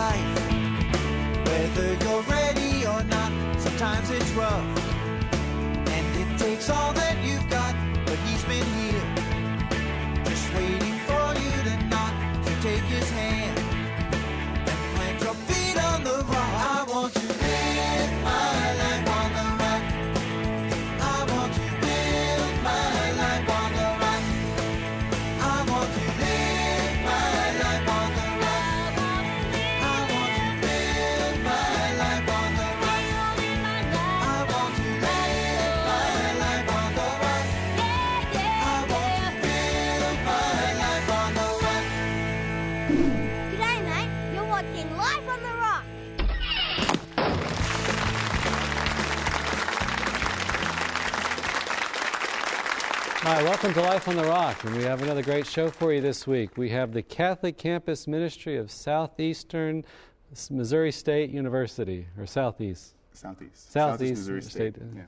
life. Whether you're ready or not, sometimes it's rough. And it takes all that you've got, but he's been here, just waiting for you to knock. So take his hand and plant your feet on the rock. I want to live my life on the rock. I want to build my life on the rock. I want to live my life on the rock. I want to build my life on the rock. I want to live my life on the rock. I want to build my life on the rock. G'day, mate. You're watching Life on the Rock. Hi, welcome to Life on the Rock, and we have another great show for you this week. We have the Catholic Campus Ministry of Southeastern Missouri State University, or Southeast Missouri State. Yeah.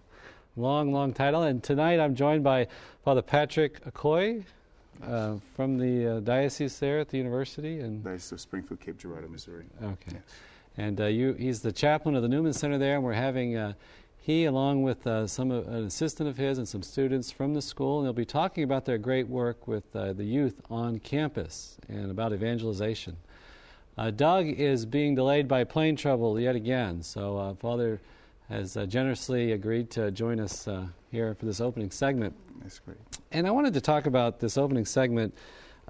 Long title. And tonight I'm joined by Father Patrick Okoye from the diocese there at the university. And Diocese of Springfield, Cape Girardeau, Missouri. okay, Yes. and he's the chaplain of the Newman Center there, and we're having he, along with an assistant of his and some students from the school, and they'll be talking about their great work with the youth on campus and about evangelization. Doug is being delayed by plane trouble yet again, so Father has generously agreed to join us here for this opening segment. That's great. And I wanted to talk about this opening segment,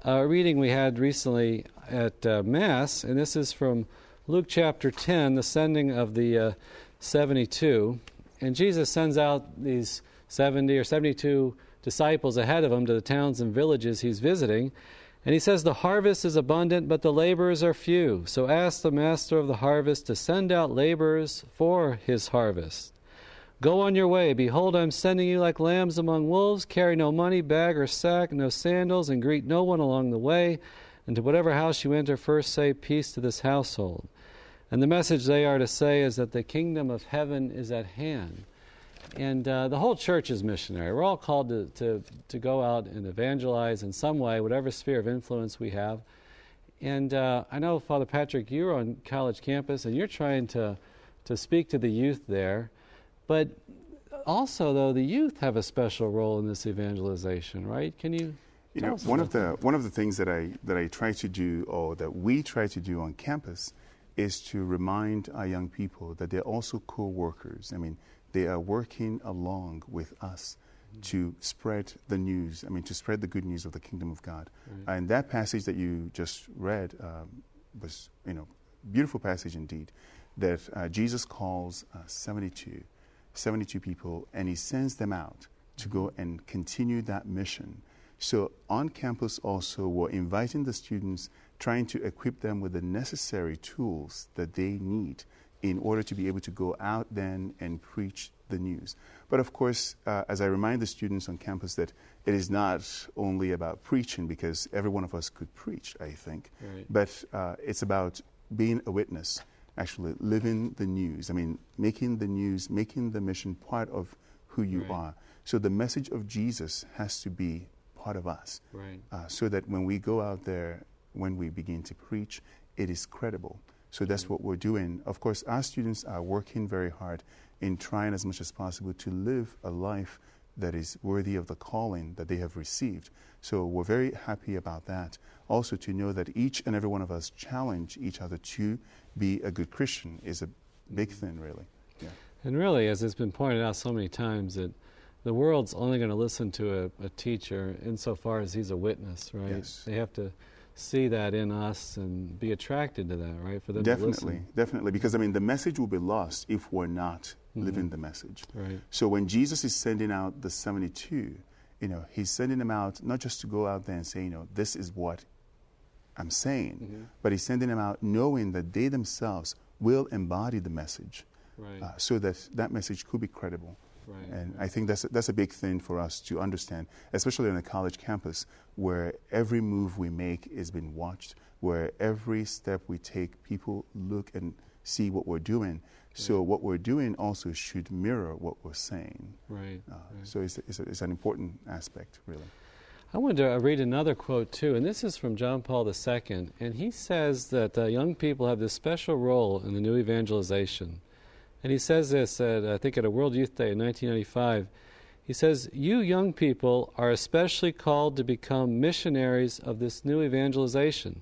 a reading we had recently at Mass, and this is from Luke chapter 10, the sending of the 72. And Jesus sends out these 70 or 72 disciples ahead of him to the towns and villages he's visiting. And he says, "The harvest is abundant, but the laborers are few. So ask the master of the harvest to send out laborers for his harvest. Go on your way. Behold, I'm sending you like lambs among wolves. Carry no money, bag or sack, no sandals, and greet no one along the way. And to whatever house you enter, first say, peace to this household." And the message they are to say is that the kingdom of heaven is at hand. And the whole church is missionary. We're all called to go out and evangelize in some way, whatever sphere of influence we have. And I know, Father Patrick, you're on college campus, and you're trying to speak to the youth there. But also, though, the youth have a special role in this evangelization, right? Can you tell us one about that? of the things that I try to do, or that we try to do on campus, is to remind our young people that they're also co-workers. I mean, they are working along with us to spread the news, to spread the good news of the kingdom of God. Right. And that passage that you just read was, beautiful passage indeed, that Jesus calls 72 people, and he sends them out to go and continue that mission. So on campus also, we're inviting the students, trying to equip them with the necessary tools that they need in order to be able to go out then and preach the news. But of course, as I remind the students on campus, that it is not only about preaching, because every one of us could preach, I think, Right. but it's about being a witness, actually living the news. Making the news, making the mission part of who you Right. are. So the message of Jesus has to be part of us, Right. so that when we go out there, when we begin to preach, it is credible. So that's what we're doing. Of course, our students are working very hard in trying as much as possible to live a life that is worthy of the calling that they have received. So we're very happy about that. Also, to know that each and every one of us challenge each other to be a good Christian is a big thing, really. Yeah. And really, as it's been pointed out so many times, that the world's only going to listen to a teacher insofar as he's a witness, right? Yes. They have to see that in us and be attracted to that, right? For them to listen. Definitely, because the message will be lost if we're not living the message. Right. So when Jesus is sending out the 72, he's sending them out not just to go out there and say, this is what I'm saying, but he's sending them out knowing that they themselves will embody the message, Right. So that message could be credible. Right. And I think that's a big thing for us to understand, especially on a college campus where every move we make is being watched, where every step we take, people look and see what we're doing. So what we're doing also should mirror what we're saying. Right. So it's an important aspect, really. I wanted to read another quote too, and this is from John Paul II, and he says that young people have this special role in the new evangelization. And he says this, I think at a World Youth Day in 1995, he says, "You young people are especially called to become missionaries of this new evangelization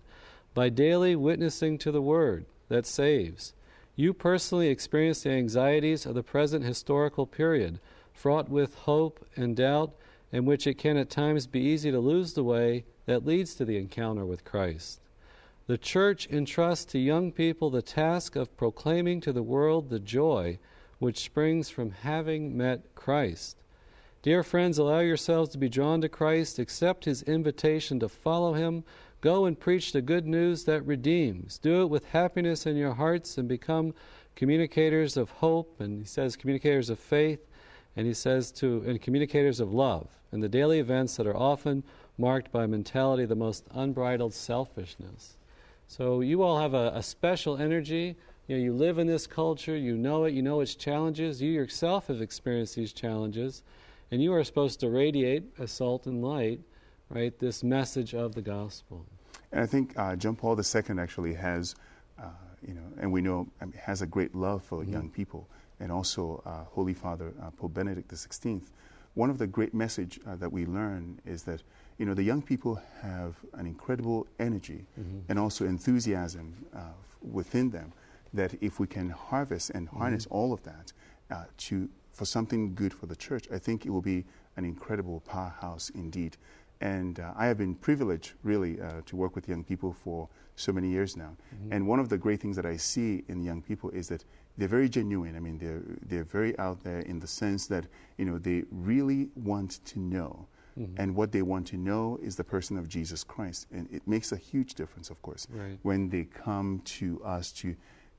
by daily witnessing to the Word that saves. You personally experience the anxieties of the present historical period, fraught with hope and doubt, in which it can at times be easy to lose the way that leads to the encounter with Christ. The Church entrusts to young people the task of proclaiming to the world the joy which springs from having met Christ. Dear friends, allow yourselves to be drawn to Christ, accept His invitation to follow Him, go and preach the good news that redeems. Do it with happiness in your hearts and become communicators of hope," and he says communicators of faith, and he says and communicators of love in the daily events that are often marked by a mentality of the most unbridled selfishness. So you all have a special energy. You live in this culture, you know it, you know its challenges. You yourself have experienced these challenges, and you are supposed to radiate as salt and light, right, this message of the gospel. And I think John Paul II actually has, and we know has a great love for young people, and also Holy Father Pope Benedict XVI. One of the great message that we learn is that, the young people have an incredible energy and also enthusiasm within them, that if we can harvest and harness all of that for something good for the Church, I think it will be an incredible powerhouse indeed. And I have been privileged, really, to work with young people for so many years now. And one of the great things that I see in young people is that they're very genuine. I mean, they're very out there in the sense that, they really want to know. And what they want to know is the person of Jesus Christ. And it makes a huge difference, of course, when they come to us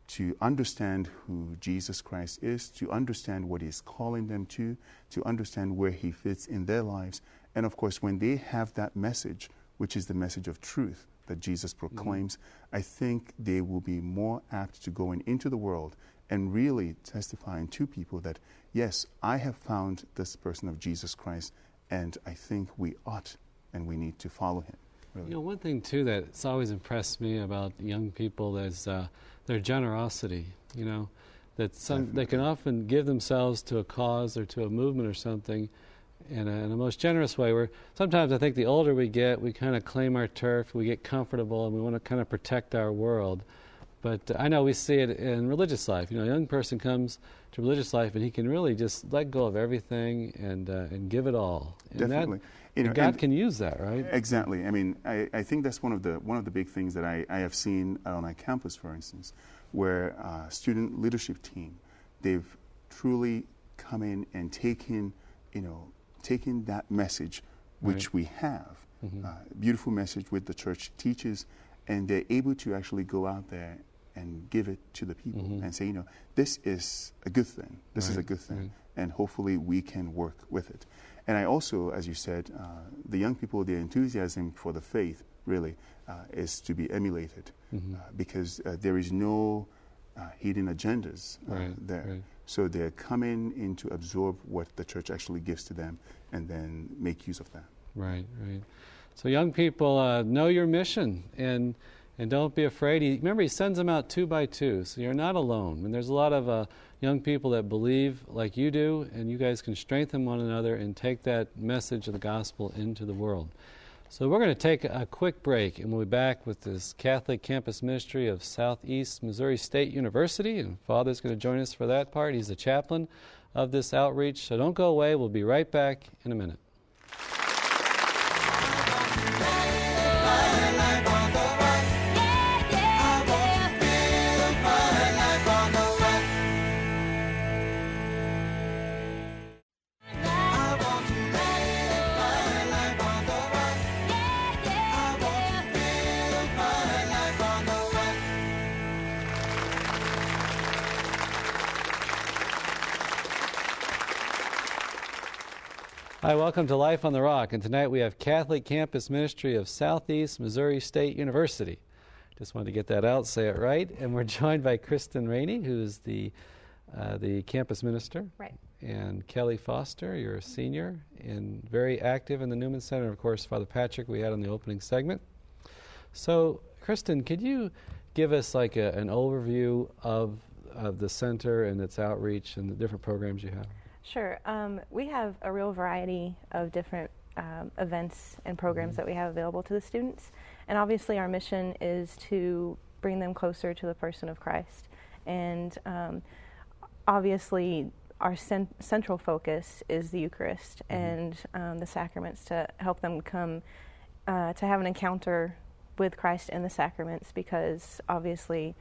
to understand who Jesus Christ is, to understand what He's calling them to understand where He fits in their lives. And of course, when they have that message, which is the message of truth that Jesus proclaims, I think they will be more apt to going into the world and really testifying to people that, yes, I have found this person of Jesus Christ, and I think we ought and we need to follow Him. Really. One thing, too, that's always impressed me about young people is their generosity, that they can often give themselves to a cause or to a movement or something in a most generous way, where sometimes I think the older we get, we kind of claim our turf, we get comfortable, and we want to kind of protect our world. But I know we see it in religious life. A young person comes to religious life, and he can really just let go of everything and give it all. And definitely. God can use that, right? Exactly. I mean, I think that's one of the big things that I have seen on our campus, for instance, where student leadership team, they've truly come in and taken that message which we have, beautiful message which the Church teaches, and they're able to actually go out there and give it to the people and say, this is a good thing. This is a good thing. And hopefully we can work with it. And I also, as you said, the young people, their enthusiasm for the faith really is to be emulated because there is no hidden agendas there. Right. So they're coming in to absorb what the Church actually gives to them and then make use of that. Right. So young people, know your mission and don't be afraid. Remember, He sends them out 2 by 2, so you're not alone. And there's a lot of young people that believe like you do, and you guys can strengthen one another and take that message of the gospel into the world. So we're going to take a quick break, and we'll be back with this Catholic Campus Ministry of Southeast Missouri State University, and Father's going to join us for that part. He's the chaplain of this outreach, so don't go away. We'll be right back in a minute. Hi, welcome to Life on the Rock, and tonight we have Catholic Campus Ministry of Southeast Missouri State University. Just wanted to get that out, say it right. And we're joined by Kristen Rainey, who is the the campus minister. Right. And Kelly Foster, you're a senior and very active in the Newman Center. Of course, Father Patrick we had on the opening segment. So, Kristen, could you give us like an overview of the center and its outreach and the different programs you have? Sure. We have a real variety of different events and programs that we have available to the students. And obviously our mission is to bring them closer to the person of Christ. And obviously our central focus is the Eucharist and the sacraments, to help them come to have an encounter with Christ in the sacraments, because obviously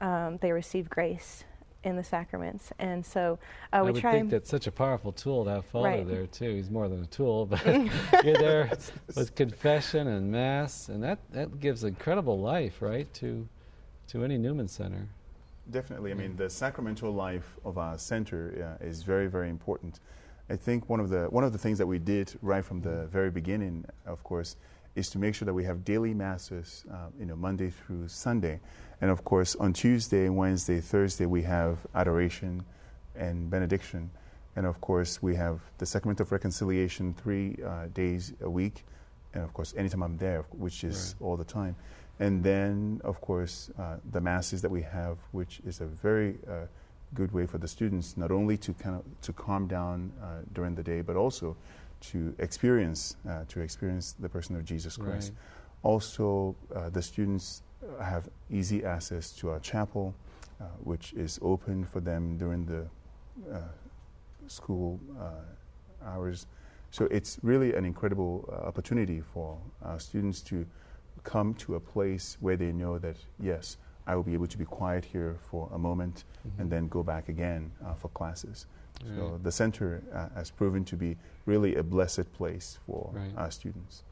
they receive grace in the sacraments. And so I we would try think that's such a powerful tool to have Father Right. there too. He's more than a tool, but you're there with confession and Mass, and that gives incredible life, right, to any Newman Center. Definitely. I mean, the sacramental life of our center is very, very important. I think one of the things that we did right from the very beginning, of course, is to make sure that we have daily masses, Monday through Sunday, and of course on Tuesday, Wednesday, Thursday we have adoration and benediction, and of course we have the sacrament of reconciliation 3 days a week, and of course anytime I'm there, which is all the time. And then, of course, the masses that we have, which is a very good way for the students not only to to calm down during the day, but also to experience the person of Jesus Christ. Right. Also, the students have easy access to our chapel, which is open for them during the school hours. So it's really an incredible opportunity for our students to come to a place where they know that, yes, I will be able to be quiet here for a moment and then go back again for classes. So the center has proven to be really a blessed place for our students.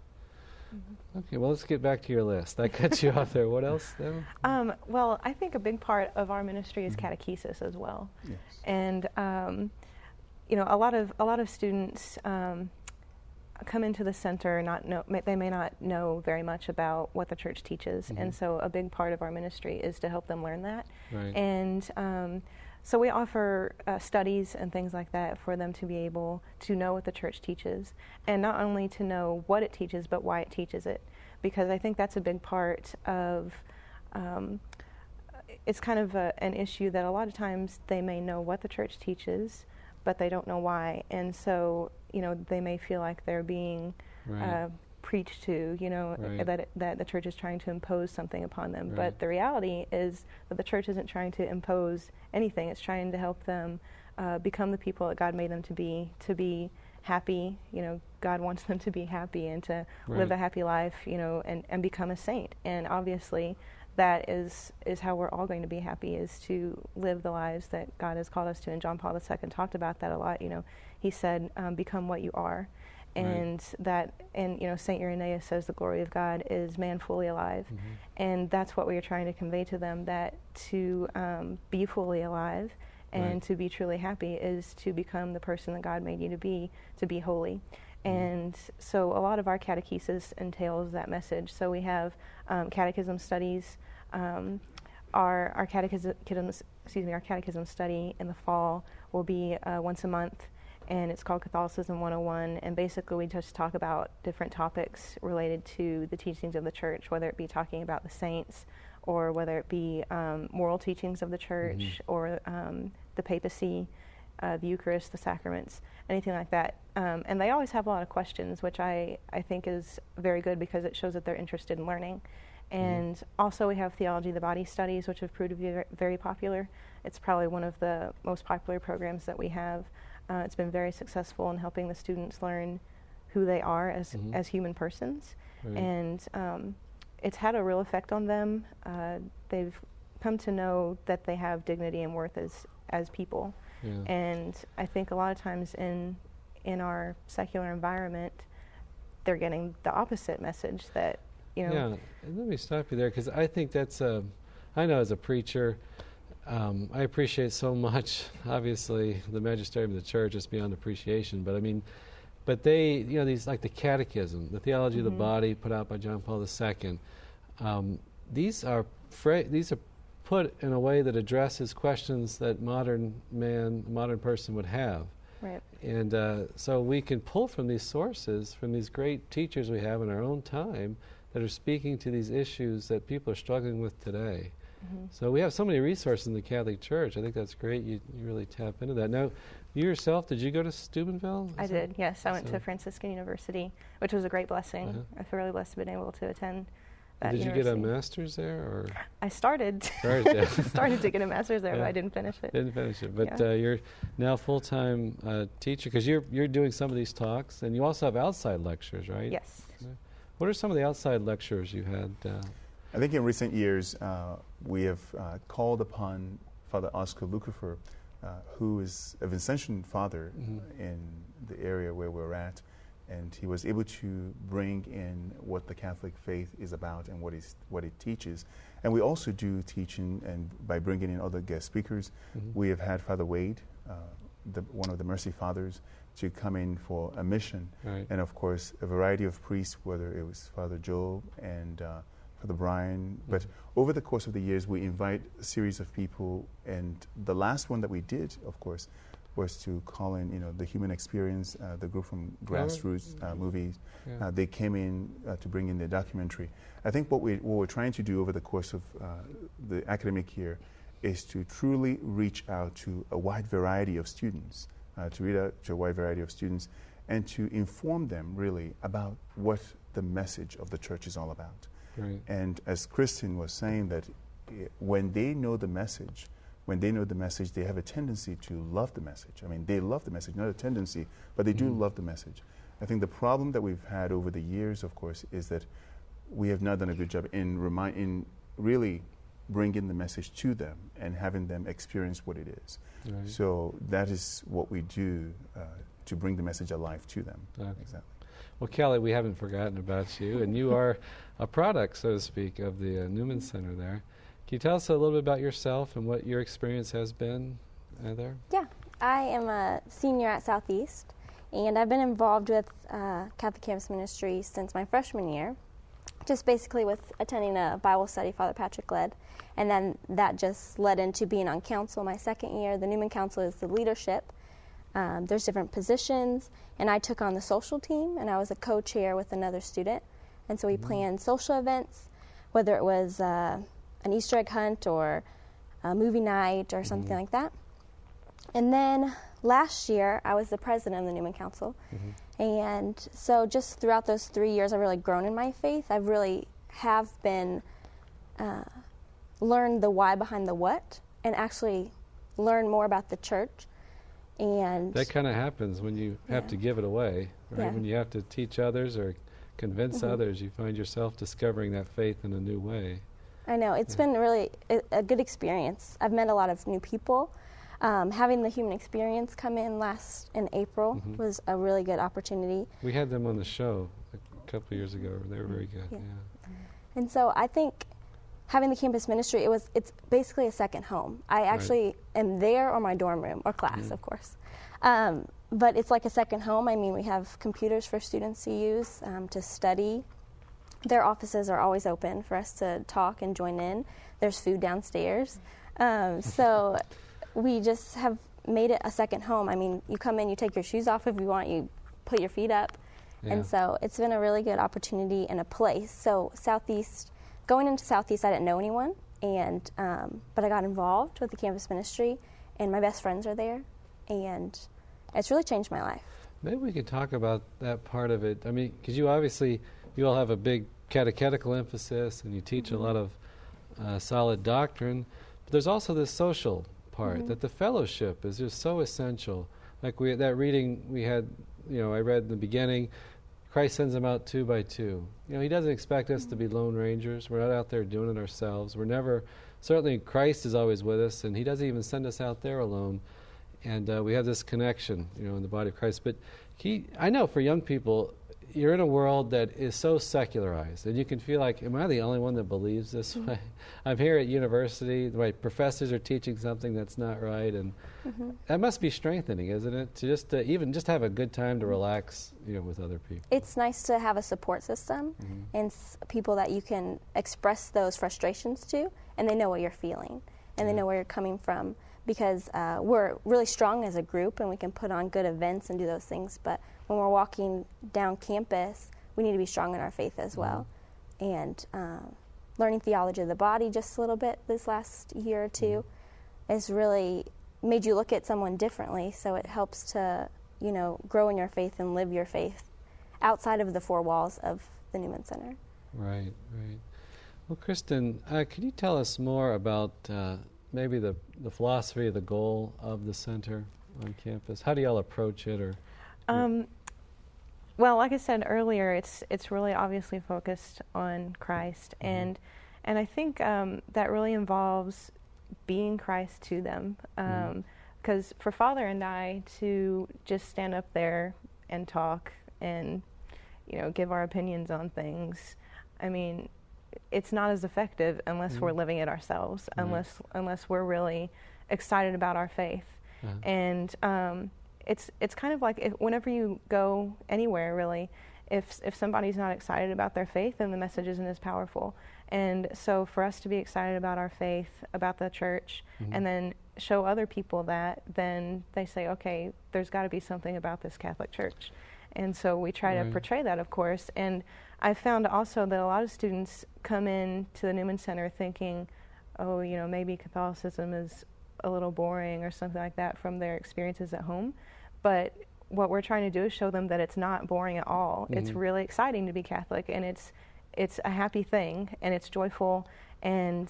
Mm-hmm. Okay, well, let's get back to your list. I cut you off there. What else, Devin? Well, I think a big part of our ministry is catechesis as well. Yes. And a lot of students come into the center they may not know very much about what the church teaches, and so a big part of our ministry is to help them learn that. Right. And so we offer studies and things like that for them to be able to know what the church teaches, and not only to know what it teaches, but why it teaches it, because I think that's a big part of it's kind of an issue that a lot of times they may know what the church teaches, but they don't know why, and so they may feel like they're being preached to, that the church is trying to impose something upon them. Right. But the reality is that the church isn't trying to impose anything. It's trying to help them become the people that God made them to be happy. God wants them to be happy and to live a happy life, and become a saint. And obviously that is how we're all going to be happy, is to live the lives that God has called us to. And John Paul II talked about that a lot. He said, become what you are. And St. Irenaeus says the glory of God is man fully alive. And that's what we are trying to convey to them, that to be fully alive and to be truly happy is to become the person that God made you to be holy. And so a lot of our catechesis entails that message. So we have catechism studies. Our catechism study in the fall will be once a month, and it's called Catholicism 101. And basically we just talk about different topics related to the teachings of the church, whether it be talking about the saints, or whether it be moral teachings of the church, or the papacy, the Eucharist, the sacraments, anything like that. And they always have a lot of questions, which I think is very good, because it shows that they're interested in learning. And also we have Theology of the Body studies, which have proved to be very popular. It's probably one of the most popular programs that we have. It's been very successful in helping the students learn who they are as human persons. And it's had a real effect on them. They've come to know that they have dignity and worth as people. And I think a lot of times in our secular environment, they're getting the opposite message, that Yeah, and let me stop you there, because I think that's I know as a preacher, I appreciate so much, obviously, the magisterium of the church is beyond appreciation, but they, these, like the catechism, the Theology of the Body put out by John Paul II, these are put in a way that addresses questions that modern person would have. Right. And so we can pull from these sources, from these great teachers we have in our own time that are speaking to these issues that people are struggling with today. So we have so many resources in the Catholic Church. I think that's great. You really tap into that. Now, you yourself, did you go to Steubenville? I did, yes. I went to Franciscan University, which was a great blessing. I feel really blessed to have been able to attend that Did university. you get a master's there? Or? I started to get a master's there, but I didn't finish it. Didn't finish it. But you're now full-time teacher, because you're doing some of these talks, and you also have outside lectures, right? Yes. What are some of the outside lectures you had? I think in recent years, we have called upon Father Oscar Lucifer, who is a Vincentian father in the area where we're at, and he was able to bring in what the Catholic faith is about and what it teaches. And we also do teaching, and by bringing in other guest speakers, we have had Father Wade, one of the Mercy Fathers, to come in for a mission. Right. And of course, a variety of priests, whether it was Father Joel and Father Brian. But over the course of the years, we invite a series of people, and the last one that we did, of course, was to call in, the Human Experience, the group from Grassroots Movies. Yeah. They came in to bring in their documentary. I think what we're trying to do over the course of the academic year is to truly reach out to a wide variety of students, and to inform them really about what the message of the church is all about. Right. And as Kristen was saying, that when they know the message, they have a tendency to love the message. I mean, they love the message, not a tendency, but they do love the message. I think the problem that we've had over the years, of course, is that we have not done a good job in really bringing the message to them and having them experience what it is. Right. So that is what we do to bring the message alive to them. Okay. Exactly. Well, Kelly, we haven't forgotten about you, and you are a product, so to speak, of the Newman Center there. Can you tell us a little bit about yourself and what your experience has been there? Yeah, I am a senior at Southeast, and I've been involved with Catholic Campus Ministry since my freshman year, just basically with attending a Bible study Father Patrick led, and then that just led into being on council my second year. The Newman Council is the leadership. There's different positions, and I took on the social team, and I was a co-chair with another student, and so we planned social events, whether it was an Easter egg hunt or a movie night or something like that. And then last year, I was the president of the Newman Council, and so just throughout those 3 years, I've really grown in my faith. I really have been learned the why behind the what, and actually learn more about the church. And that kind of happens when you have to give it away, right? Yeah. When you have to teach others or convince others, you find yourself discovering that faith in a new way. I know. It's been really a good experience. I've met a lot of new people. Having the Human Experience come in in April was a really good opportunity. We had them on the show a couple of years ago. They were very good. Yeah. Yeah. And so I think having the campus ministry, it's basically a second home. I actually am there, or my dorm room, or class, of course. But it's like a second home. I mean, we have computers for students to use to study. Their offices are always open for us to talk and join in. There's food downstairs. So we just have made it a second home. I mean, you come in, you take your shoes off if you want, you put your feet up. Yeah. And so it's been a really good opportunity and a place. So going into Southeast, I didn't know anyone, and but I got involved with the campus ministry, and my best friends are there, and it's really changed my life. Maybe we could talk about that part of it. I mean, because you all have a big catechetical emphasis, and you teach a lot of solid doctrine, but there's also this social part, that the fellowship is just so essential. Like that reading we had, I read in the beginning, Christ sends them out 2 by 2. He doesn't expect us to be lone rangers. We're not out there doing it ourselves. Certainly Christ is always with us, and he doesn't even send us out there alone. And we have this connection, in the body of Christ. But I know for young people, you're in a world that is so secularized, and you can feel like, am I the only one that believes this way? I'm here at university, my professors are teaching something that's not right, and that must be strengthening, isn't it? To just even just have a good time to relax, with other people. It's nice to have a support system and people that you can express those frustrations to, and they know what you're feeling, and they know where you're coming from, because we're really strong as a group, and we can put on good events and do those things, but when we're walking down campus, we need to be strong in our faith as well. And learning theology of the body just a little bit this last year or two has really made you look at someone differently, so it helps to, grow in your faith and live your faith outside of the four walls of the Newman Center. Right. Well, Kristen, can you tell us more about maybe the philosophy, the goal of the center on campus? How do y'all approach it? Well, like I said earlier, it's really obviously focused on Christ, and I think that really involves being Christ to them. Because for Father and I to just stand up there and talk and give our opinions on things, I mean, it's not as effective unless we're living it ourselves, unless we're really excited about our faith, and it's kind of like whenever you go anywhere, really, if somebody's not excited about their faith, then the message isn't as powerful. And so for us to be excited about our faith, about the church, and then show other people that, then they say, okay, there's got to be something about this Catholic Church. And so we try to portray that, of course. And I found also that a lot of students come in to the Newman Center thinking, oh, maybe Catholicism is a little boring or something like that from their experiences at home. But what we're trying to do is show them that it's not boring at all. It's really exciting to be Catholic, and it's a happy thing, and it's joyful, and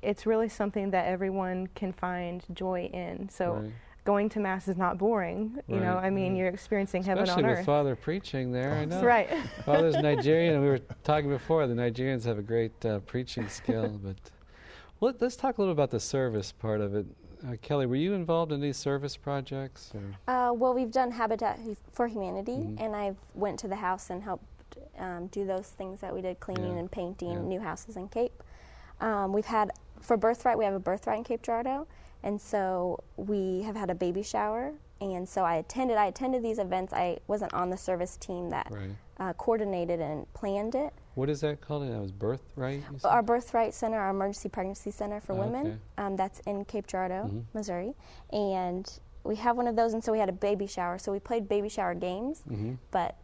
it's really something that everyone can find joy in. So going to Mass is not boring. I mean, you're experiencing heaven on earth. Especially with Father preaching there, I know. Right. Father's Nigerian, and we were talking before, the Nigerians have a great preaching skill. But let's talk a little about the service part of it. Kelly, were you involved in these service projects? Well, we've done Habitat for Humanity, and I went to the house and helped do those things that we did, cleaning and painting new houses in Cape. We've had, for Birthright, we have a Birthright in Cape Girardeau, and so we have had a baby shower, and so I attended these events. I wasn't on the service team that coordinated and planned it. What is that called? That was Birthright? Our Birthright Center, our Emergency Pregnancy Center for Women, that's in Cape Girardeau, Missouri, and we have one of those, and so we had a baby shower. So we played baby shower games, but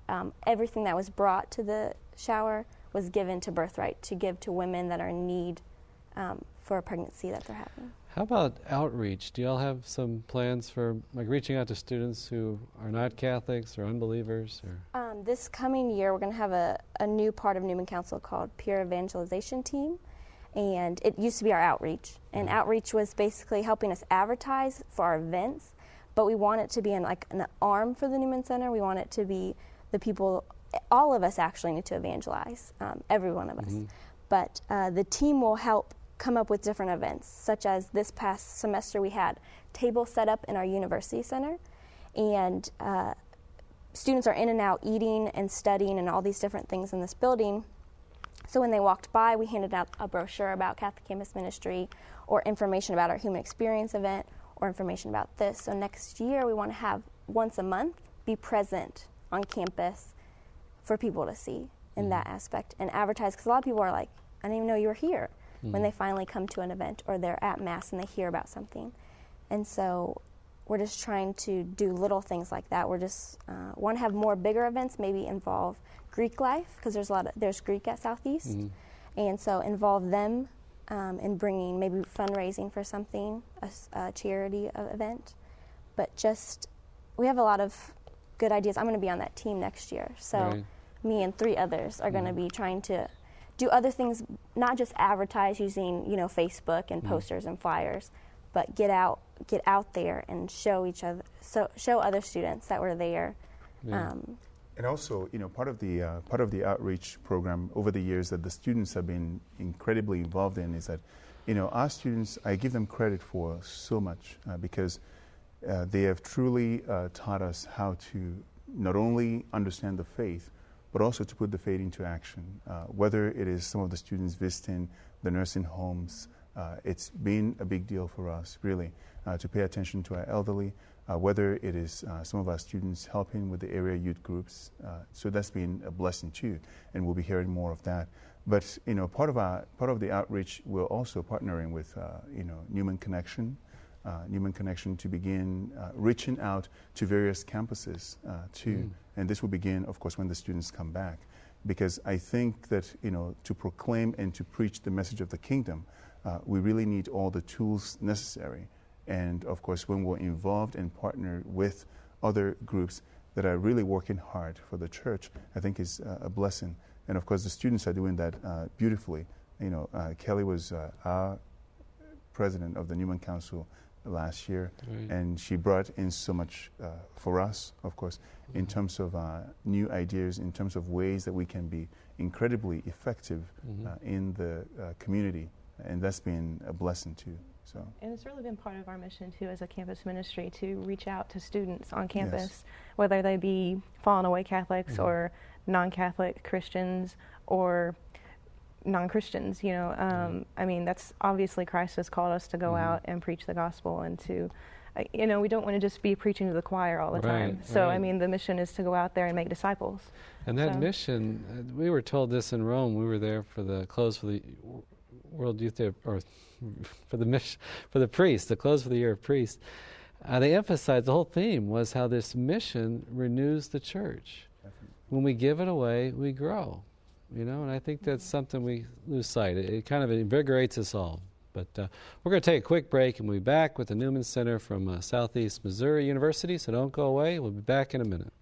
everything that was brought to the shower was given to Birthright to give to women that are in need for a pregnancy that they're having. How about outreach? Do y'all have some plans for reaching out to students who are not Catholics or unbelievers? This coming year, we're going to have a new part of Newman Council called Peer Evangelization Team, and it used to be our outreach. And outreach was basically helping us advertise for our events, but we want it to be an arm for the Newman Center. We want it to be the people, all of us actually need to evangelize, every one of us. But the team will help come up with different events, such as this past semester we had tables set up in our university center, and students are in and out eating and studying and all these different things in this building. So when they walked by, we handed out a brochure about Catholic Campus Ministry, or information about our Human Experience event, or information about this. So next year we want to have once a month be present on campus for people to see in that aspect and advertise, because a lot of people are like, I didn't even know you were here, when they finally come to an event or they're at Mass and they hear about something. And so we're just trying to do little things like that. We're just want to have more bigger events, maybe involve Greek life, because there's Greek at Southeast, and so involve them in bringing maybe fundraising for something, a charity event. But just, we have a lot of good ideas. I'm going to be on that team next year, so me and 3 others are going to be trying to do other things, not just advertise using Facebook and posters and flyers, but get out there and show show other students that we're there. And also, part of the outreach program over the years that the students have been incredibly involved in is that, our students, I give them credit for so much because they have truly taught us how to not only understand the faith, but also to put the faith into action. Whether it is some of the students visiting the nursing homes, it's been a big deal for us, really, to pay attention to our elderly, whether it is some of our students helping with the area youth groups. So that's been a blessing too, and we'll be hearing more of that. But part of the outreach, we're also partnering with Newman Connection to begin reaching out to various campuses too. And this will begin, of course, when the students come back, because I think that to proclaim and to preach the message of the kingdom, we really need all the tools necessary. And of course, when we're involved and partnered with other groups that are really working hard for the church, I think is a blessing. And of course, the students are doing that beautifully. Kelly was our president of the Newman Council last year, right. And she brought in so much for us, of course, in terms of new ideas, in terms of ways that we can be incredibly effective in the community, and that's been a blessing too. So. And it's really been part of our mission too as a campus ministry to reach out to students on campus, whether they be fallen away Catholics or non-Catholic Christians or non-Christians, I mean, that's obviously Christ has called us to go out and preach the gospel and to, we don't want to just be preaching to the choir all the time. So, I mean, the mission is to go out there and make disciples. And that mission, we were told this in Rome. We were there for the close for the World Youth Day, or for the mission, for the priests, the close for the year of priests. They emphasized the whole theme was how this mission renews the church. Definitely. When we give it away, we grow. And I think that's something we lose sight. It kind of invigorates us all. But we're going to take a quick break, and we'll be back with the Newman Center from Southeast Missouri University, so don't go away. We'll be back in a minute.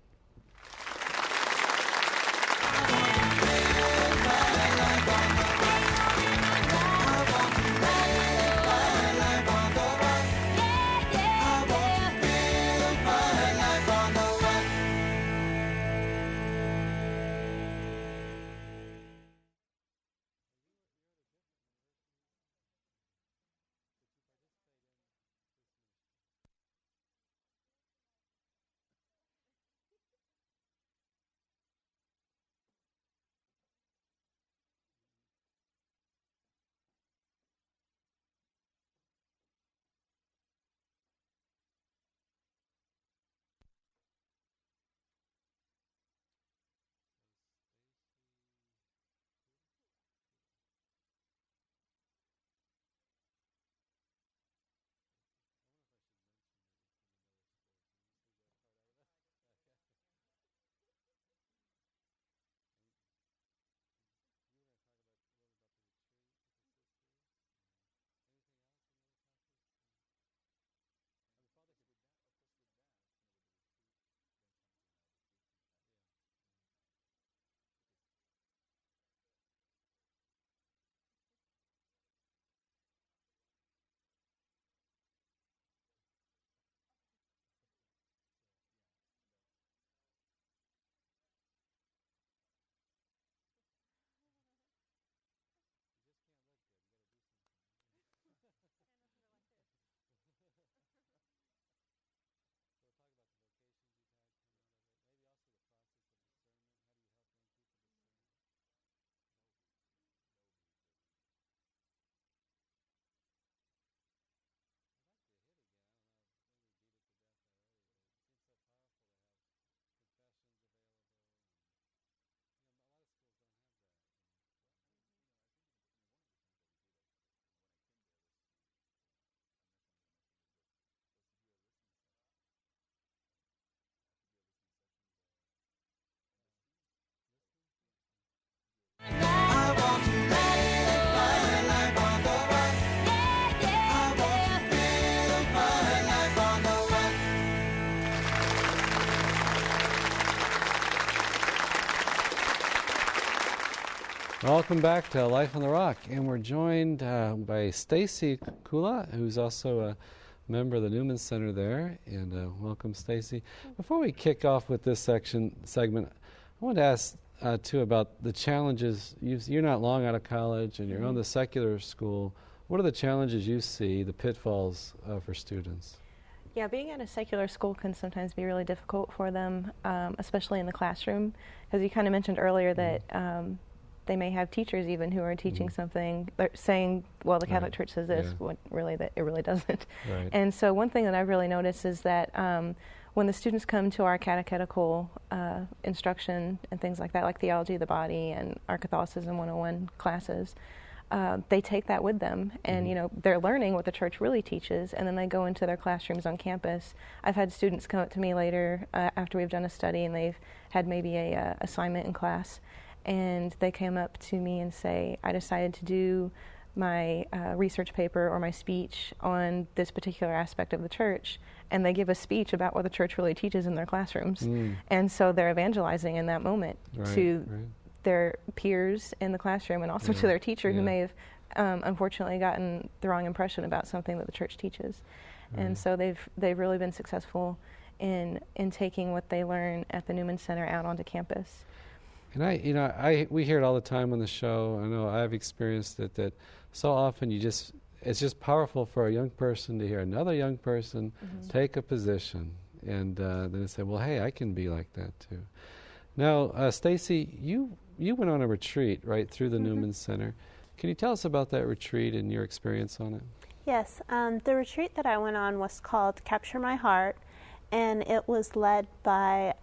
Welcome back to Life on the Rock, and we're joined by Stacy Kula, who's also a member of the Newman Center there, and welcome, Stacy. Before we kick off with this segment, I want to ask too about the challenges. You're not long out of college, and you're on the secular school. What are the challenges you see, the pitfalls for students? Yeah, being at a secular school can sometimes be really difficult for them, especially in the classroom, because you kind of mentioned earlier that they may have teachers even who are teaching something, saying, well, the Catholic Church says this, when really that it really doesn't. Right. And so one thing that I've really noticed is that when the students come to our catechetical instruction and things like that, like theology of the body and our Catholicism 101 classes, they take that with them, and you know, they're learning what the church really teaches, and then they go into their classrooms on campus. I've had students come up to me later after we've done a study, and they've had maybe a assignment in class, and they came up to me and say, I decided to do my research paper or my speech on this particular aspect of the church, and they give a speech about what the church really teaches in their classrooms. And so they're evangelizing in that moment to their peers in the classroom and also to their teacher who may have unfortunately gotten the wrong impression about something that the church teaches. And so they've really been successful in taking what they learn at the Newman Center out onto campus. And we hear it all the time on the show. I know I've experienced it, that so often it's just powerful for a young person to hear another young person take a position, and then they say, well, hey, I can be like that too. Now, Stacy, you went on a retreat, right, through the Newman Center. Can you tell us about that retreat and your experience on it? Yes, the retreat that I went on was called Capture My Heart, and it was led by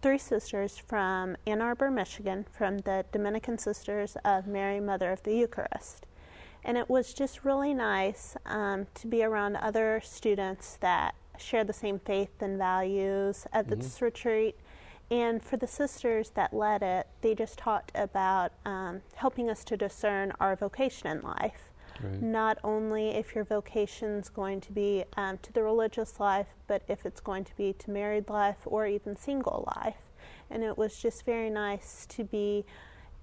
3 sisters from Ann Arbor, Michigan, from the Dominican Sisters of Mary, Mother of the Eucharist. And it was just really nice to be around other students that share the same faith and values at this retreat. And for the sisters that led it, they just talked about helping us to discern our vocation in life. Right. Not only if your vocation's going to be to the religious life, but if it's going to be to married life or even single life. And it was just very nice to be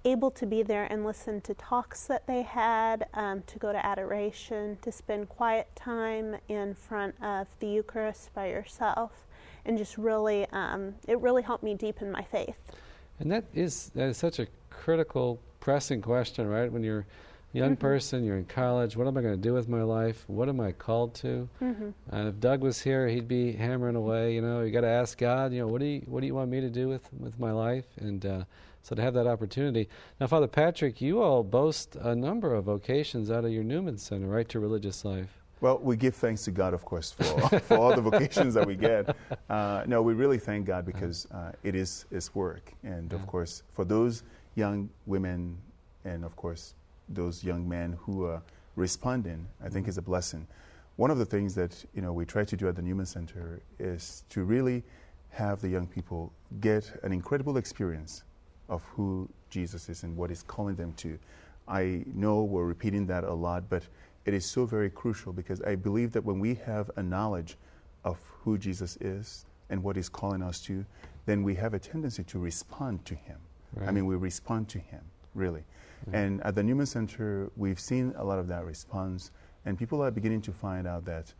able to be there and listen to talks that they had, to go to adoration, to spend quiet time in front of the Eucharist by yourself. And just really, it really helped me deepen my faith. And that is such a critical, pressing question, right? When you're a young person, you're in college, what am I going to do with my life? What am I called to? If Doug was here, he'd be hammering away, you got to ask God, what do you want me to do with my life? And so to have that opportunity. Now, Father Patrick, you all boast a number of vocations out of your Newman Center, right, to religious life. Well, we give thanks to God, of course, for all the vocations that we get. No, we really thank God because it is His work. And, of course, for those young women and, of course, those young men who are responding, I think is a blessing. One of the things that, we try to do at the Newman Center is to really have the young people get an incredible experience of who Jesus is and what He's calling them to. I know we're repeating that a lot, but it is so very crucial because I believe that when we have a knowledge of who Jesus is and what He's calling us to, then we have a tendency to respond to Him. Right. I mean, we respond to Him, really. Right. And at the Newman Center, we've seen a lot of that response, and people are beginning to find out that,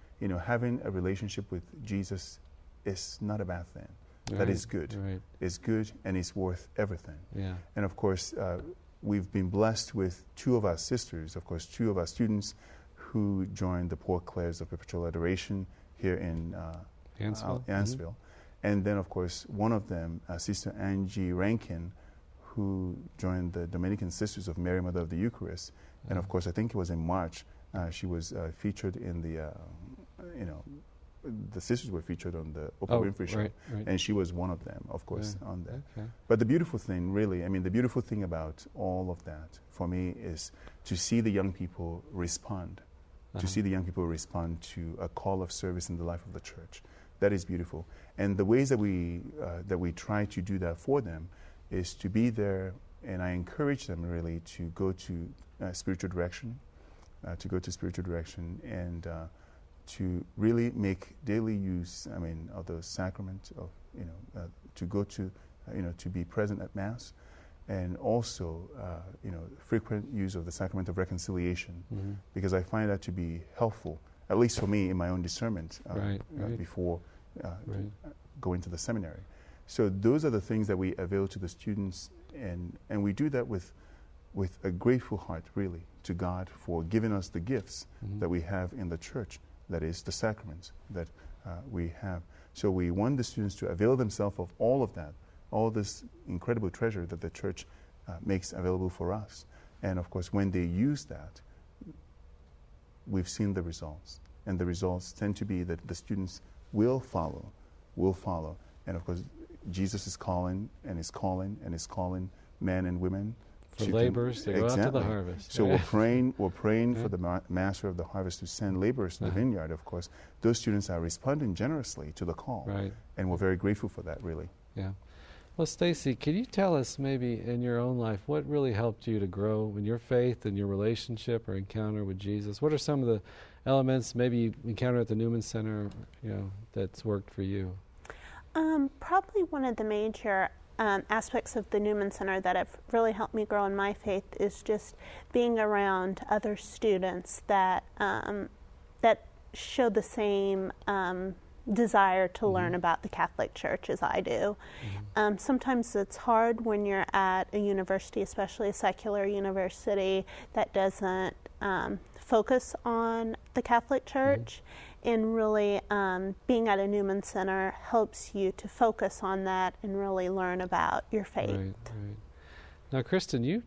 having a relationship with Jesus is not a bad thing. Right. That is good. Right. It's good, and it's worth everything. Yeah. And of course, we've been blessed with 2 of our sisters, of course, 2 of our students who joined the Poor Clares of Perpetual Adoration here in Yanceville. And then, of course, one of them, Sister Angie Rankin, who joined the Dominican Sisters of Mary, Mother of the Eucharist. And, of course, I think it was in March, she was featured in the sisters were featured on the Oprah Winfrey Show, and she was one of them, of course, on that. Okay. But the beautiful thing, really, the beautiful thing about all of that, for me, is to see the young people respond, to see the young people respond to a call of service in the life of the church. That is beautiful. And the ways that we try to do that for them is to be there, and I encourage them, really, to go to spiritual direction, and to really make daily use, of the sacrament of, to go to, to be present at Mass, and also, frequent use of the sacrament of reconciliation, because I find that to be helpful, at least for me in my own discernment before going to the seminary. So those are the things that we avail to the students, and we do that with a grateful heart, really, to God for giving us the gifts that we have in the church. That is the sacraments that we have. So we want the students to avail themselves of all of that, all this incredible treasure that the church makes available for us. And of course, when they use that, we've seen the results. And the results tend to be that the students will follow. And of course, Jesus is calling and is calling and is calling men and women for laborers to go out to the harvest. So we're praying for the master of the harvest to send laborers to the vineyard, of course. Those students are responding generously to the call. Right. And we're very grateful for that, really. Yeah. Well, Stacy, can you tell us maybe in your own life what really helped you to grow in your faith and your relationship or encounter with Jesus? What are some of the elements maybe you encountered at the Newman Center, that's worked for you? Probably one of the major aspects of the Newman Center that have really helped me grow in my faith is just being around other students that show the same desire to learn about the Catholic Church as I do. Sometimes it's hard when you're at a university, especially a secular university, that doesn't focus on the Catholic Church. And really being at a Newman Center helps you to focus on that and really learn about your faith. Right. Now, Kristen, you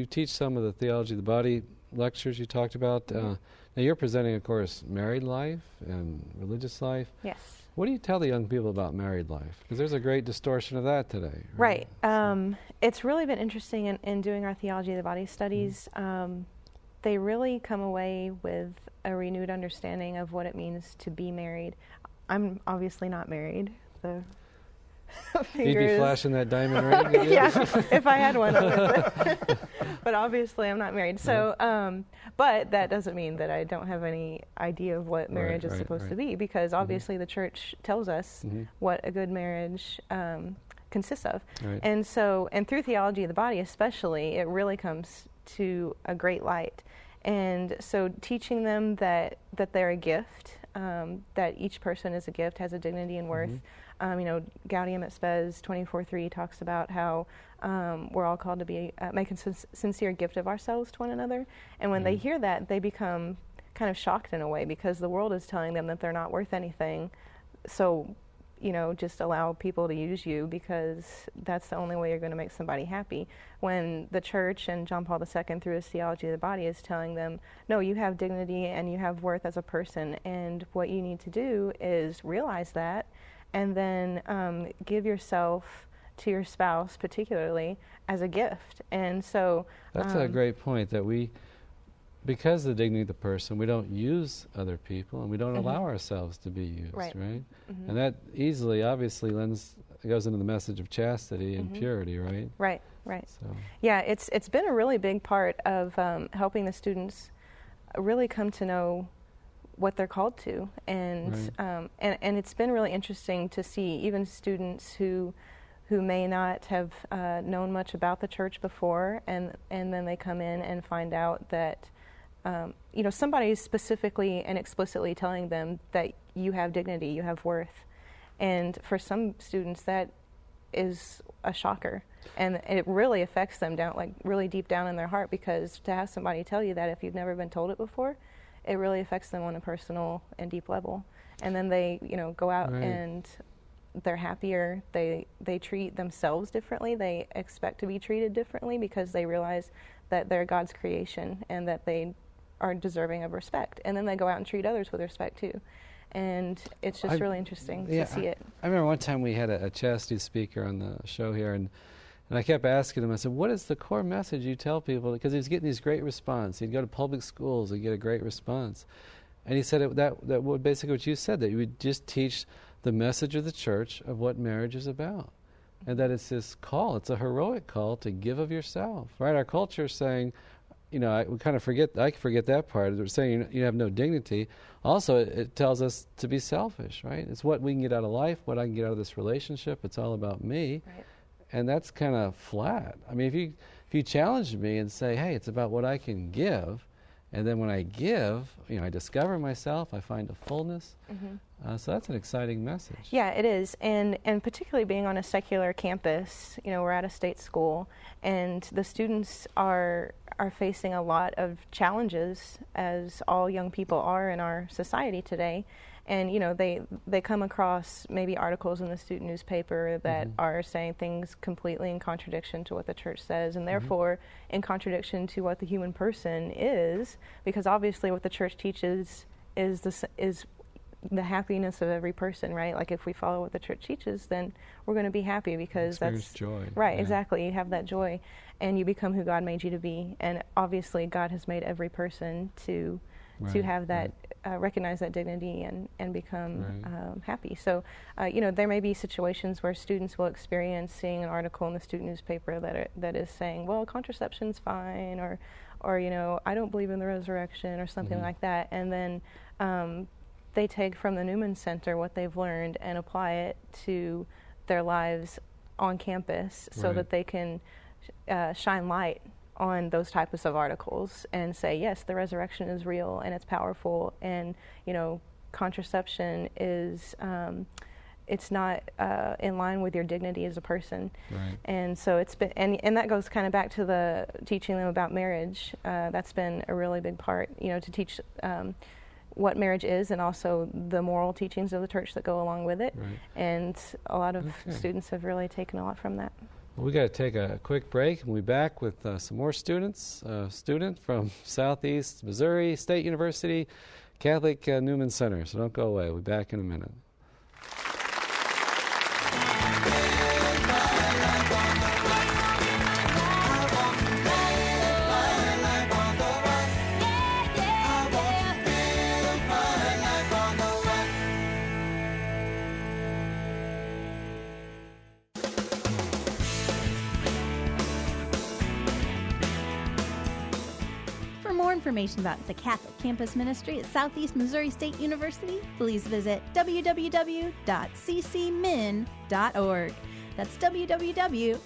teach some of the Theology of the Body lectures you talked about. Now, you're presenting, of course, married life and religious life. Yes. What do you tell the young people about married life? Because there's a great distortion of that today. Right. It's really been interesting in doing our Theology of the Body studies. They really come away with a renewed understanding of what it means to be married. I'm obviously not married. The You'd be flashing that diamond ring? Yeah, if I had one. But obviously I'm not married. So, but that doesn't mean that I don't have any idea of what marriage is supposed to be, because obviously the church tells us what a good marriage consists of. Right. And so, and through Theology of the Body especially, it really comes to a great light. And so teaching them that they're a gift, that each person is a gift, has a dignity and worth. Gaudium et Spes 24:3 talks about how we're all called to be make a sincere gift of ourselves to one another. And when they hear that, they become kind of shocked in a way, because the world is telling them that they're not worth anything. So, just allow people to use you, because that's the only way you're going to make somebody happy. When the church and John Paul II, through his Theology of the Body, is telling them, no, you have dignity and you have worth as a person, and what you need to do is realize that, and then give yourself to your spouse, particularly, as a gift. And so that's a great point, that because of the dignity of the person, we don't use other people, and we don't allow ourselves to be used, right? And that easily, obviously, goes into the message of chastity and purity, right? Right. So. Yeah, it's been a really big part of helping the students really come to know what they're called to, and and it's been really interesting to see even students who may not have known much about the church before, and then they come in and find out that somebody is specifically and explicitly telling them that you have dignity, you have worth. And for some students, that is a shocker. And it really affects them really deep down in their heart, because to have somebody tell you that, if you've never been told it before, it really affects them on a personal and deep level. And then they, go out and they're happier. They treat themselves differently. They expect to be treated differently, because they realize that they're God's creation and that they are deserving of respect. And then they go out and treat others with respect too. And it's just really interesting to see it. I remember one time we had a chastity speaker on the show here, and I kept asking him, I said, what is the core message you tell people? Because he was getting these great response. He'd go to public schools and get a great response. And he said that was basically what you said, that you would just teach the message of the church of what marriage is about. And that it's this call, it's a heroic call to give of yourself, right? Our culture is saying, I forget that part. They're saying you have no dignity. Also, it tells us to be selfish, right? It's what we can get out of life, what I can get out of this relationship. It's all about me. Right. And that's kind of flat. I mean, if you challenge me and say, hey, it's about what I can give, and then when I give, I discover myself, I find a fullness. So that's an exciting message. Yeah, it is. And particularly being on a secular campus, we're at a state school, and the students are facing a lot of challenges, as all young people are in our society today. And they come across maybe articles in the student newspaper that are saying things completely in contradiction to what the church says, and therefore in contradiction to what the human person is, because obviously what the church teaches is the happiness of every person, right? Like if we follow what the church teaches, then we're going to be happy because Experience that's joy. Right, Yeah. exactly. You have that joy, and you become who God made you to be. And obviously, God has made every person to have that, recognize that dignity and become happy. So, there may be situations where students will experience seeing an article in the student newspaper that is saying, well, contraception's fine, or I don't believe in the resurrection, or something like that, and then they take from the Newman Center what they've learned and apply it to their lives on campus, so that they can shine light on those types of articles and say, yes, the resurrection is real and it's powerful, and contraception is it's not in line with your dignity as a person. Right. And so it's been, and that goes kind of back to the teaching them about marriage. That's been a really big part, to teach what marriage is, and also the moral teachings of the church that go along with it. Right. And a lot of students have really taken a lot from that. Well, we got to take a quick break, and we'll be back with some more students. Student from Southeast Missouri State University, Catholic Newman Center. So don't go away. We'll be back in a minute. For more information about the Catholic Campus Ministry at Southeast Missouri State University, please visit www.ccmin.org. That's www.ccmin.org.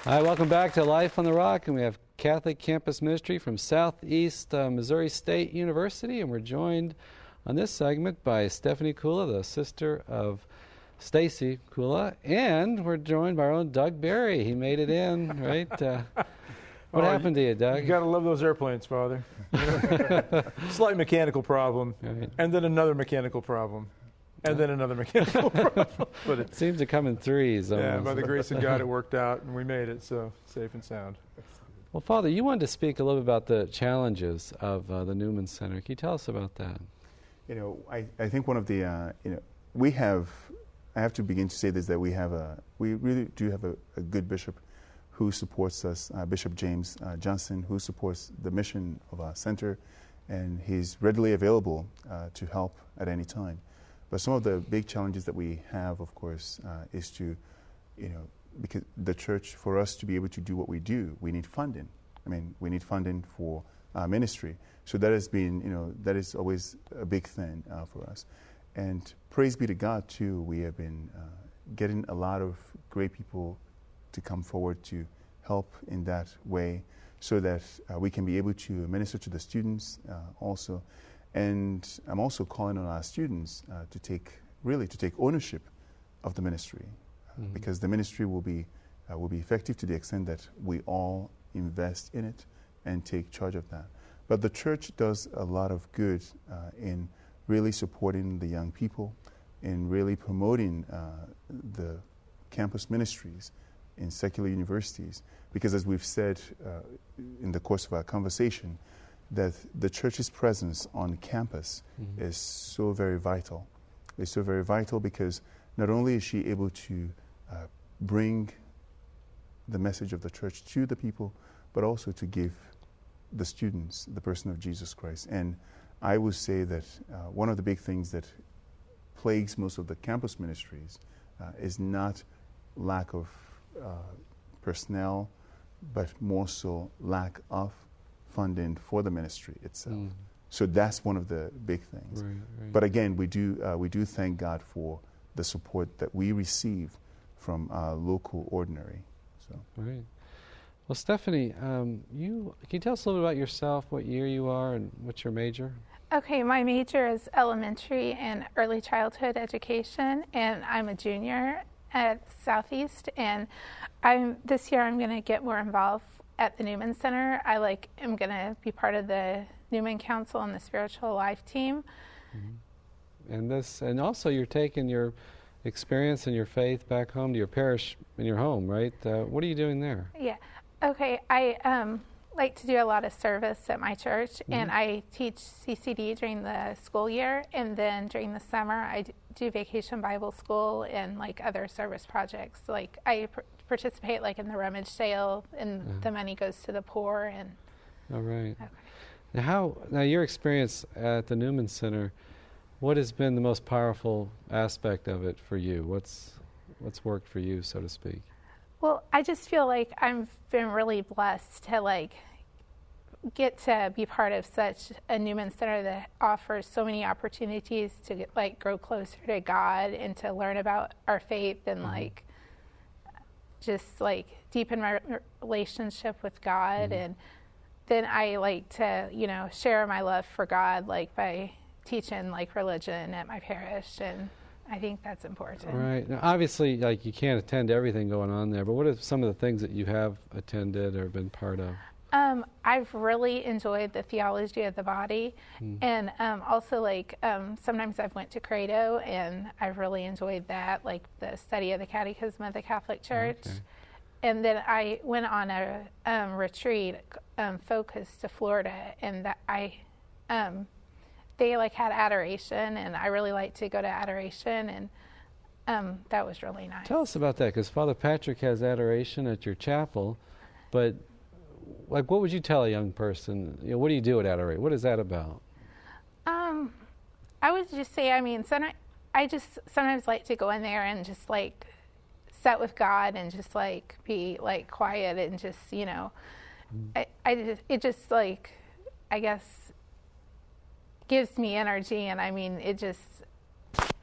Hi, welcome back to Life on the Rock, and we have Catholic Campus Ministry from Southeast Missouri State University, and we're joined on this segment by Stephanie Kula, the sister of Stacy Kula, and we're joined by our own Doug Berry. He made it in, right? What happened to you, Doug? You got to love those airplanes, Father. Slight mechanical problem, and then another mechanical problem. And then another mechanical problem. But it seems to come in threes. Yeah, almost. by the grace of God, it worked out, and we made it, so safe and sound. Well, Father, you wanted to speak a little bit about the challenges of the Newman Center. Can you tell us about that? I think one of the, we have, I have to begin to say this, that we really do have a good bishop who supports us, Bishop James Johnson, who supports the mission of our center, and he's readily available to help at any time. But some of the big challenges that we have, of course, is to, because the church, for us to be able to do what we do, we need funding. We need funding for our ministry. So that has been, that is always a big thing for us. And praise be to God, too, we have been getting a lot of great people to come forward to help in that way, so that we can be able to minister to the students also. And I'm also calling on our students to take ownership of the ministry, because the ministry will be effective to the extent that we all invest in it and take charge of that. But the church does a lot of good in really supporting the young people, in really promoting the campus ministries in secular universities, because as we've said in the course of our conversation, that the church's presence on campus is so very vital. It's so very vital because not only is she able to bring the message of the church to the people, but also to give the students the person of Jesus Christ. And I would say that one of the big things that plagues most of the campus ministries is not lack of personnel, but more so lack of funding for the ministry itself. So that's one of the big things. Right. But again, we do thank God for the support that we receive from our local ordinary. So. Right. Well, Stephanie, can you tell us a little bit about yourself, what year you are, and what's your major? Okay, my major is elementary and early childhood education, and I'm a junior at Southeast, and this year I'm going to get more involved at the Newman Center. I'm going to be part of the Newman Council and the Spiritual Life team. Mm-hmm. And also you're taking your experience and your faith back home to your parish in your home, right? What are you doing there? Yeah. Okay, I like to do a lot of service at my church, and I teach CCD during the school year, and then during the summer I do Vacation Bible School and like other service projects. Like I participate like in the rummage sale, and the money goes to the poor. And all right. Okay. Now your experience at the Newman Center, what has been the most powerful aspect of it for you? What's worked for you, so to speak? Well, I just feel like I've been really blessed to like get to be part of such a Newman Center that offers so many opportunities to get, like grow closer to God and to learn about our faith and like just like deepen my relationship with God. And then I like to, share my love for God like by teaching like religion at my parish, and I think that's important. Right. Now, obviously, like you can't attend everything going on there, but what are some of the things that you have attended or been part of? I've really enjoyed the theology of the body, and also like sometimes I've went to Credo, and I've really enjoyed that, like the study of the Catechism of the Catholic Church. Okay. And then I went on a retreat focused to Florida, and that they like had adoration, and I really like to go to adoration, and that was really nice. Tell us about that, because Father Patrick has adoration at your chapel, but like what would you tell a young person? What do you do at adoration? What is that about? I would just say, I just sometimes like to go in there and just like sit with God and just like be like quiet and just it just like I guess gives me energy, and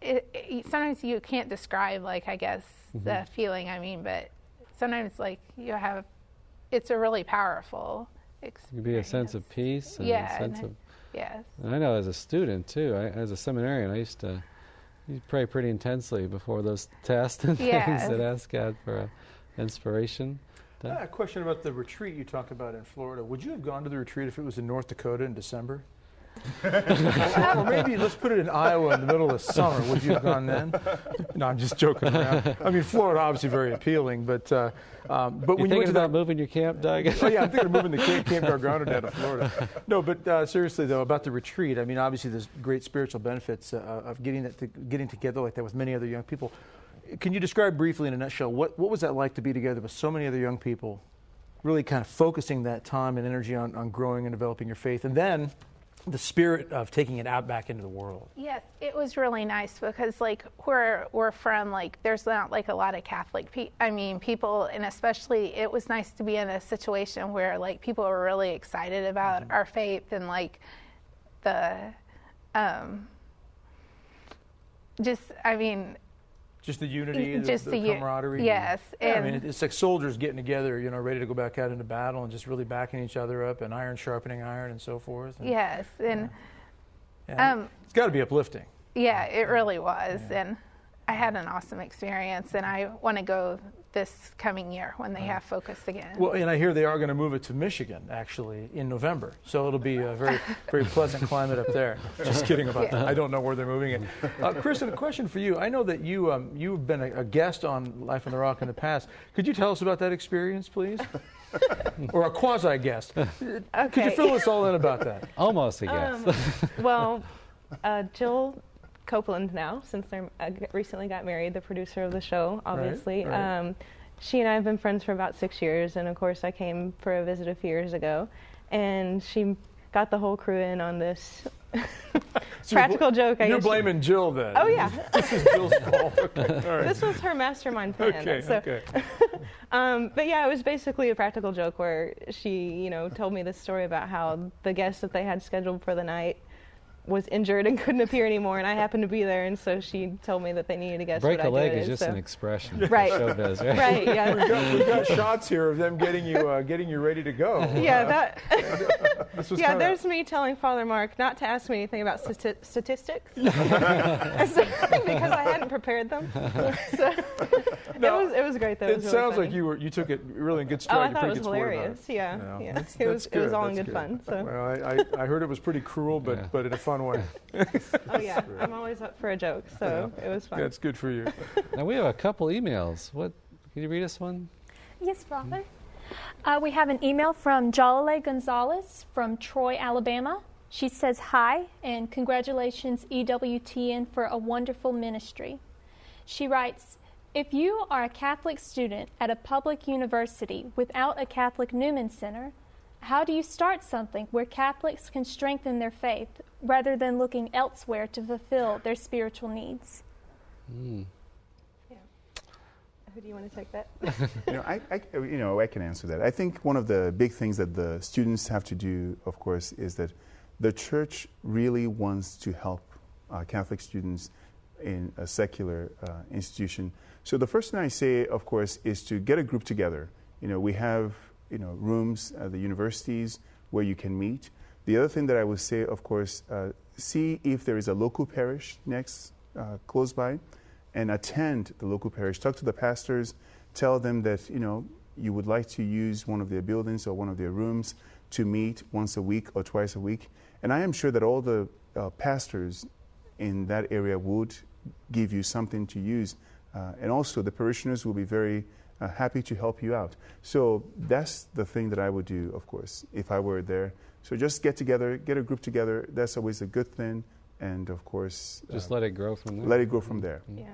it sometimes you can't describe like I guess the feeling but sometimes like it's a really powerful experience. It could be a sense of peace and a sense of yes. And I know as a student too, as a seminarian, I used to pray pretty intensely before those tests and things and ask God for inspiration. A question about the retreat you talked about in Florida. Would you have gone to the retreat if it was in North Dakota in December? Or maybe let's put it in Iowa in the middle of summer. Would you have gone then? No, I'm just joking around. Florida obviously very appealing, but when you thinking about moving your camp, Doug? Oh yeah, I'm thinking of moving the Camp Gargano down to Florida. No, but seriously though, about the retreat, obviously there's great spiritual benefits of getting together like that with many other young people. Can you describe briefly in a nutshell what was that like to be together with so many other young people, really kind of focusing that time and energy on growing and developing your faith, and then the spirit of taking it out back into the world? Yes, it was really nice because like where we're from, like there's not like a lot of Catholic people, and especially it was nice to be in a situation where like people were really excited about our faith and like the just the unity, the camaraderie. Yes. Yeah, it's like soldiers getting together, ready to go back out into battle and just really backing each other up, and iron sharpening iron and so forth. And, yes. And it's got to be uplifting. Yeah, it really was. Yeah. And I had an awesome experience, and I want to go this coming year when they have Focus again. Well, and I hear they are going to move it to Michigan, actually, in November. So it'll be a very, very pleasant climate up there. Just kidding about that. I don't know where they're moving it. Kristen, a question for you. I know that you've been a guest on Life on the Rock in the past. Could you tell us about that experience, please? Or a quasi-guest. Okay. Could you fill us all in about that? Almost a guest. Jill Copeland now, since they recently got married, the producer of the show, obviously. Right. She and I have been friends for about 6 years, and of course I came for a visit a few years ago, and she got the whole crew in on this practical joke. You're blaming Jill then? Oh yeah. This is Jill's fault. Okay. All right. This was her mastermind plan. Okay. But yeah, it was basically a practical joke where she, told me this story about how the guests that they had scheduled for the night was injured and couldn't appear anymore, and I happened to be there, and so she told me that they needed to guess Break what a I leg did. is just so. an expression. Right. Showbiz, right? Right, yeah. We've got shots here of them getting you ready to go. Yeah, This was yeah. kinda- There's me telling Father Mark not to ask me anything about statistics because I hadn't prepared them. So it was great though. It sounds like you took it really in good stride. Oh, I You're thought it pretty was good sport about hilarious. Yeah, yeah. That's It was good. all in That's good fun. So. Well, I heard it was pretty cruel, but in a fun way. Oh yeah, I'm always up for a joke, so it was fun. That's good for you. Now we have a couple emails. Can you read us one? Yes, Father. We have an email from Jalale Gonzalez from Troy, Alabama. She says, hi, and congratulations, EWTN, for a wonderful ministry. She writes, if you are a Catholic student at a public university without a Catholic Newman Center, how do you start something where Catholics can strengthen their faith rather than looking elsewhere to fulfill their spiritual needs? Who do you want to take that? I can answer that. I think one of the big things that the students have to do, of course, is that the church really wants to help Catholic students in a secular institution. So the first thing I say, of course, is to get a group together. We have rooms at the universities where you can meet. The other thing that I would say, of course, see if there is a local parish next, close by, and attend the local parish. Talk to the pastors, tell them that you would like to use one of their buildings or one of their rooms to meet once a week or twice a week. And I am sure that all the pastors in that area would give you something to use. And also the parishioners will be very happy to help you out. So that's the thing that I would do, of course, if I were there. So just get together, get a group together. That's always a good thing. And of course, just let it grow from there. Let it grow from there. Yeah.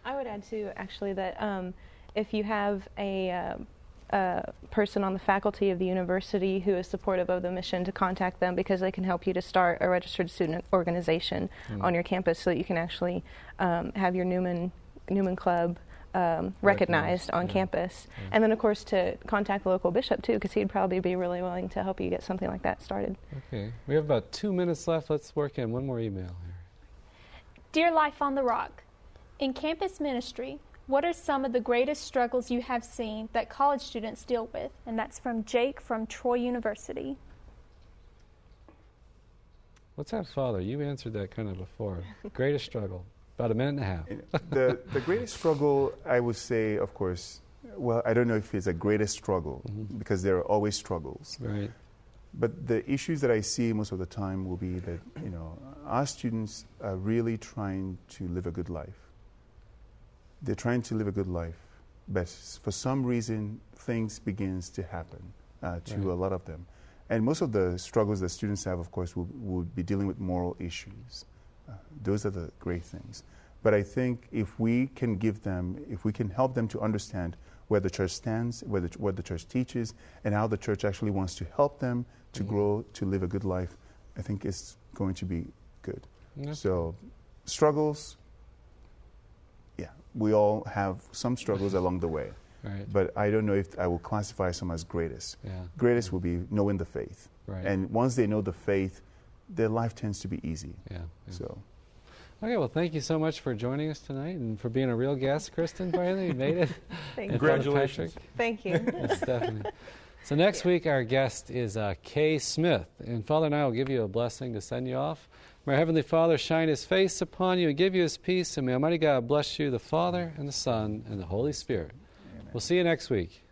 I would add too, actually, that if you have a person on the faculty of the university who is supportive of the mission, to contact them, because they can help you to start a registered student organization on your campus, so that you can actually have your Newman Club recognized on campus. Yeah. And then, of course, to contact the local bishop too, because he'd probably be really willing to help you get something like that started. Okay. We have about 2 minutes left. Let's work in one more email here. Dear Life on the Rock, in campus ministry, what are some of the greatest struggles you have seen that college students deal with? And that's from Jake from Troy University. Let's have Father. You answered that kind of before. Greatest struggle. About a minute and a half. The greatest struggle, I would say, of course, well, I don't know if it's a greatest struggle, because there are always struggles. Right. But the issues that I see most of the time will be that, our students are really trying to live a good life. They're trying to live a good life, but for some reason, things begins to happen to a lot of them. And most of the struggles that students have, of course, will be dealing with moral issues. Those are the great things. But I think if we can help them to understand where the church stands, what the church teaches, and how the church actually wants to help them to grow, to live a good life, I think it's going to be good. So, struggles, we all have some struggles along the way. Right. But I don't know if I will classify some as greatest. Yeah. Greatest will be knowing the faith. Right. And once they know the faith, their life tends to be easy. Yeah. So. Okay, well, thank you so much for joining us tonight and for being a real guest, Kristen. Finally, you made it. Thank you. Congratulations. Thank you. Yes, definitely. So next week, our guest is Kay Smith. And Father and I will give you a blessing to send you off. May our Heavenly Father shine His face upon you and give you His peace. And may Almighty God bless you, the Father and the Son and the Holy Spirit. Amen. We'll see you next week.